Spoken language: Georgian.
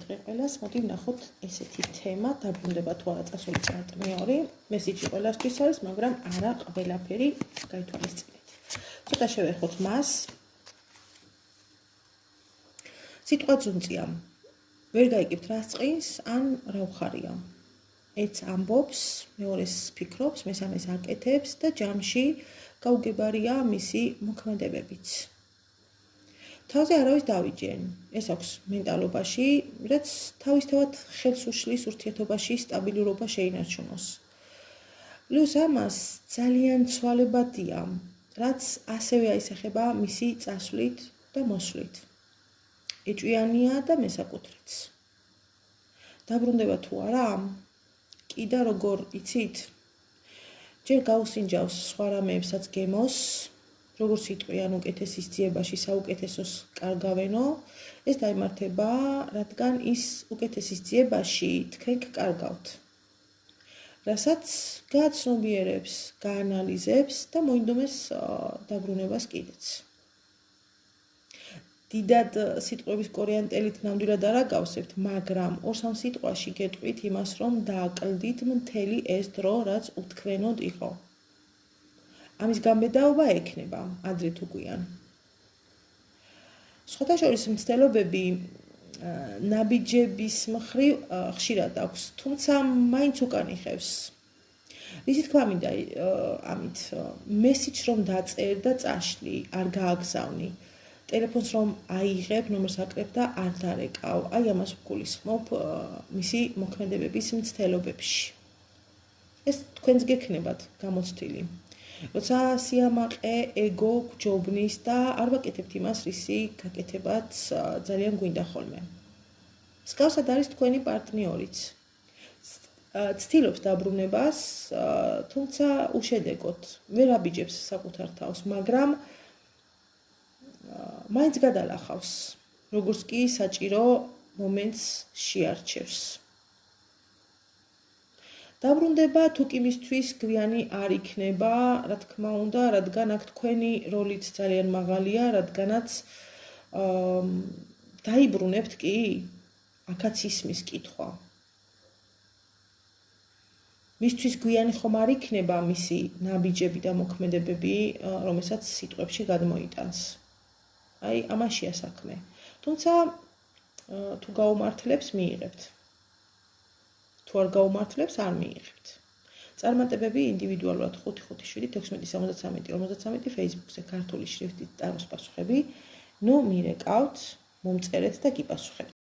დღე ყველას, მოდი ვნახოთ ესეთი თემა, დაბრუნდება თუ არა წასული პარტნიორი. მესიჯი ყველასთვის არის, მაგრამ არა ყველაფერი გაითვალისწინეთ. ცოტა შევეხოთ მას. სიტყვა ძუნწია. ვერ გაიგებთ რას წყინს, ან რა უხარია. ერთს ამბობს, მეორეს ფიქრობს, მესამეს აკეთებს და ჯამში გაუგებარია მისი მოქმედებებიც. თავზე არავის დავიჯენ. ეს აქვს მენტალობაში, რაც თავისთავად ხელს უშლის ურთიერთობაში სტაბილურობა შეინარჩუნოს. პლუს ამას ძალიან ცვალებადია, რაც ასევე აისახება მისი წასვლით და მოსვლით. ეჭვიანია და მესაკუთრეც. დაბრუნდება თუ არა? კი და როგორ იცით? ჯერ გაუსინჯავს სხვა რამეებსაც გემოს, როგორც იტყვიან უკეთესის ძიებაში საუკეთესოს კარგავენო, ეს დაემართება, რადგან ის უკეთესის ძიებაში თქვენ გკარგავთ. რასაც გააცნობიერებს, გაანალიზებს და მოინდომეს დაბრუნებას კიდეც. დიდად სიტყვების კორიანტელით ნამდვილად არ აგავსებთ, მაგრამ 2-3 სიტყვაში გეტყვით იმას, რომ დააკლდით მთელი ეს დრო, რაც უთქვენოდ იყო. ამის გამბედაობა ექნება, ადრე თუ გვიან. სხვათა შორის მცდელობები ნაბიჯების მხრივ ხშირად აქვს, თუმცა მაინც უკან იხევს. ისი თქვა მინდა ამით, მესიჯს რომ დაწერ და წაშლი, არ გააგზავნი. ტელეფონს რომ აიღებ, ნომერს აკრებ და არ დარეკავ. აი ამას ვგულისხმობ მისი მოქმედებების მცდელობებში. ეს თქვენს გექნებათ გამოცდილი. როცა სიამაყე, ეგო გჯობნის და არ ვაკეთებთ იმას, რისი გაკეთებაც ძალიან გვინდა ხოლმე. მსგავსად არის თქვენი პარტნიორიც. ცდილობს დაბრუნებას, თუმცა უშედეგოდ, ვერ აბიჯებს საკუთარ თავს, მაგრამ მაინც გადალახავს, როგორც კი საჭირო მომენტს შეარჩევს. დაბრუნდება თუ კი მისთვის გვიანი არ იქნება, რა თქმა უნდა, რადგან აქ თქვენი როლიც ძალიან მაღალია, რადგანაც დაიბრუნებთ კი, აქაც ისმის კითხვა. მისთვის გვიანი ხომ არ იქნება მისი ნაბიჯები და მოქმედებები, რომელსაც სიტყვებში გადმოიტანს. აი, ამაშია საქმე. თუმცა თუ გაუმართლებს, მიიღებთ. თუ არ გაუმართლებს, არ მიიღებთ. წარმატებები ინდივიდუალურად 557-1673-53 Facebook-ზე ქართული შრიფტით ტაროს პასუხები. ნუ მირეკავთ, მომწერეთ და გიპასუხებთ.